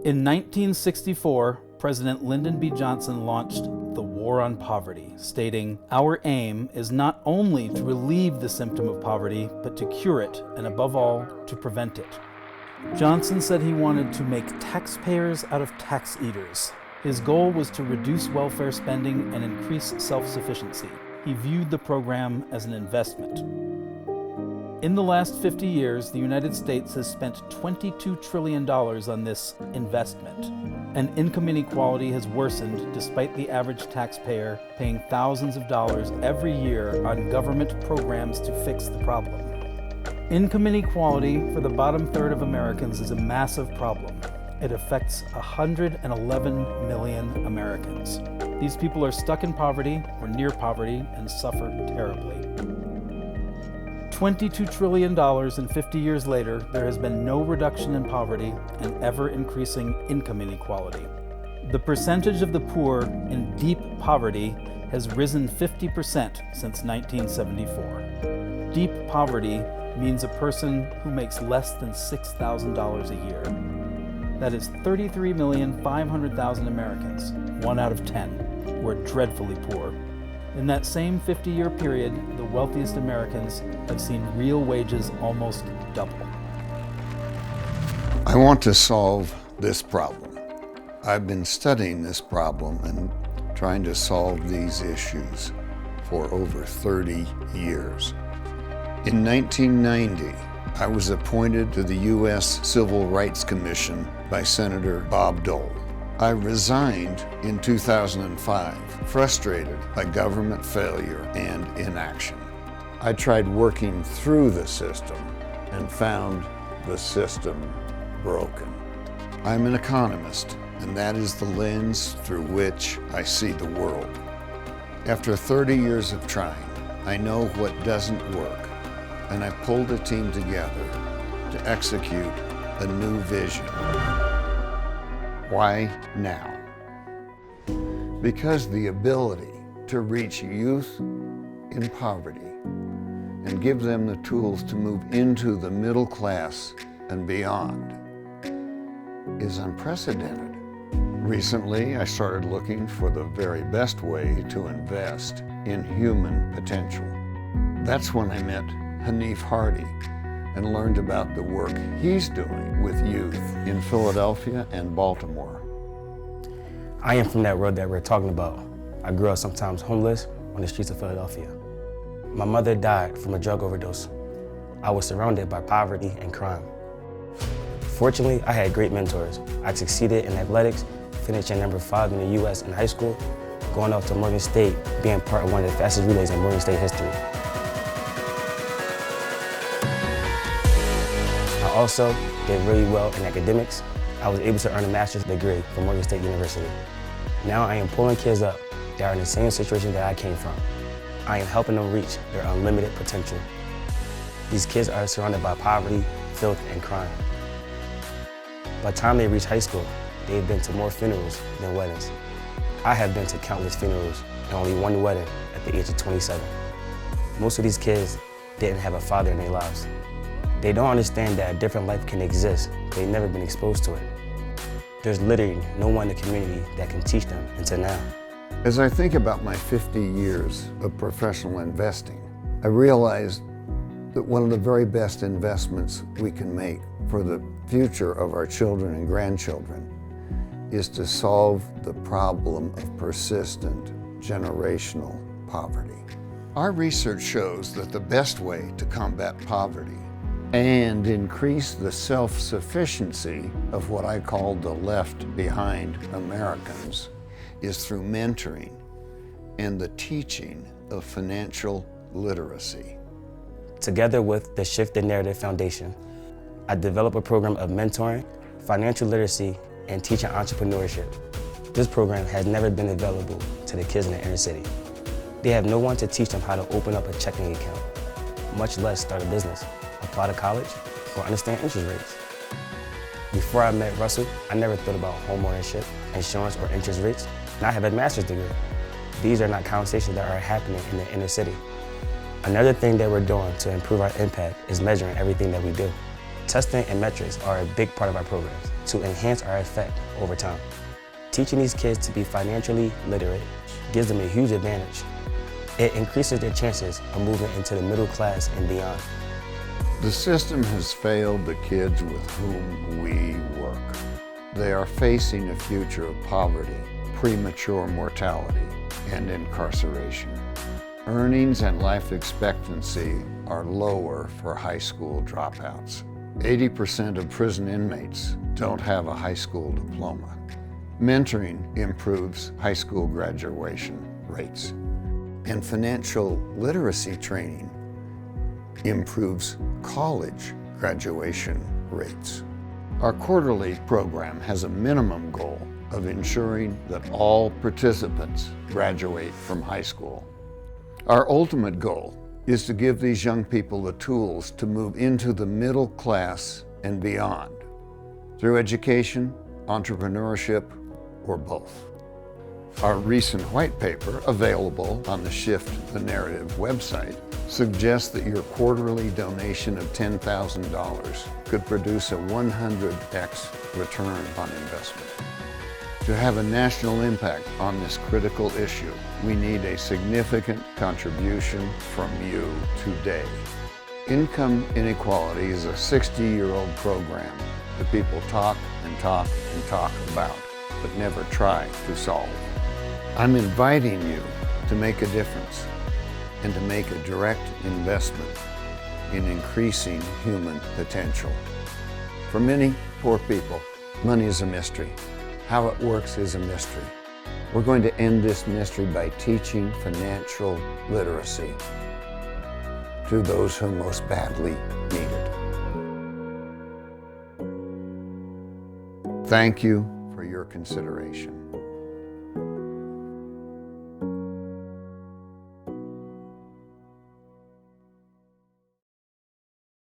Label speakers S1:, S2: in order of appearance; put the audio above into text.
S1: In 1964, President Lyndon B. Johnson launched the War on Poverty, stating, "Our aim is not only to relieve the symptom of poverty, but to cure it, and above all, to prevent it." Johnson said he wanted to make taxpayers out of tax eaters. His goal was to reduce welfare spending and increase self-sufficiency. He viewed the program as an investment. In the last 50 years, the United States has spent $22 trillion on this investment, and income inequality has worsened despite the average taxpayer paying thousands of dollars every year on government programs to fix the problem. Income inequality for the bottom third of Americans is a massive problem. It affects 111 million Americans. These people are stuck in poverty or near poverty and suffer terribly. $22 trillion and 50 years later, there has been no reduction in poverty and ever-increasing income inequality. The percentage of the poor in deep poverty has risen 50% since 1974. Deep poverty means a person who makes less than $6,000 a year. That is 33,500,000 Americans, 1 out of 10, who are dreadfully poor. In that same 50-year period, the wealthiest Americans have seen real wages almost double.
S2: I want to solve this problem. I've been studying this problem and trying to solve these issues for over 30 years. In 1990, I was appointed to the U.S. Civil Rights Commission by Senator Bob Dole. I resigned in 2005, frustrated by government failure and inaction. I tried working through the system and found the system broken. I'm an economist, and that is the lens through which I see the world. After 30 years of trying, I know what doesn't work, and I pulled a team together to execute a new vision. Why now? Because the ability to reach youth in poverty and give them the tools to move into the middle class and beyond is unprecedented. Recently, I started looking for the very best way to invest in human potential. That's when I met Hanif Hardy and learned about the work he's doing with youth in Philadelphia and Baltimore.
S3: I am from that world that we're talking about. I grew up sometimes homeless on the streets of Philadelphia. My mother died from a drug overdose. I was surrounded by poverty and crime. Fortunately, I had great mentors. I succeeded in athletics, finishing number 5 in the U.S. in high school, going off to Morgan State, being part of one of the fastest relays in Morgan State history. I also did really well in academics. I was able to earn a master's degree from Morgan State University. Now I am pulling kids up that are in the same situation that I came from. I am helping them reach their unlimited potential. These kids are surrounded by poverty, filth, and crime. By the time they reach high school, they've been to more funerals than weddings. I have been to countless funerals and only one wedding at the age of 27. Most of these kids didn't have a father in their lives. They don't understand that a different life can exist. They've never been exposed to it. There's literally no one in the community that can teach them until now.
S2: As I think about my 50 years of professional investing, I realize that one of the very best investments we can make for the future of our children and grandchildren is to solve the problem of persistent generational poverty. Our research shows that the best way to combat poverty and increase the self-sufficiency of what I call the left-behind Americans is through mentoring and the teaching of financial literacy.
S3: Together with the Shift the Narrative Foundation, I developed a program of mentoring, financial literacy, and teaching entrepreneurship. This program has never been available to the kids in the inner city. They have no one to teach them how to open up a checking account, much less start a business, apply to college, or understand interest rates. Before I met Russell, I never thought about home ownership, insurance, or interest rates, and I have a master's degree. These are not conversations that are happening in the inner city. Another thing that we're doing to improve our impact is measuring everything that we do. Testing and metrics are a big part of our programs to enhance our effect over time. Teaching these kids to be financially literate gives them a huge advantage. It increases their chances of moving into the middle class and beyond.
S2: The system has failed the kids with whom we work. They are facing a future of poverty, premature mortality, and incarceration. Earnings and life expectancy are lower for high school dropouts. 80% of prison inmates don't have a high school diploma. Mentoring improves high school graduation rates, and financial literacy training improves college graduation rates. Our quarterly program has a minimum goal of ensuring that all participants graduate from high school. Our ultimate goal is to give these young people the tools to move into the middle class and beyond through education, entrepreneurship, or both. Our recent white paper, available on the Shift the Narrative website, suggests that your quarterly donation of $10,000 could produce a 100x return on investment. To have a national impact on this critical issue, we need a significant contribution from you today. Income inequality is a 60-year-old program that people talk and talk and talk about, but never try to solve. I'm inviting you to make a difference and to make a direct investment in increasing human potential. For many poor people, money is a mystery. How it works is a mystery. We're going to end this mystery by teaching financial literacy to those who most badly need it. Thank you for your consideration.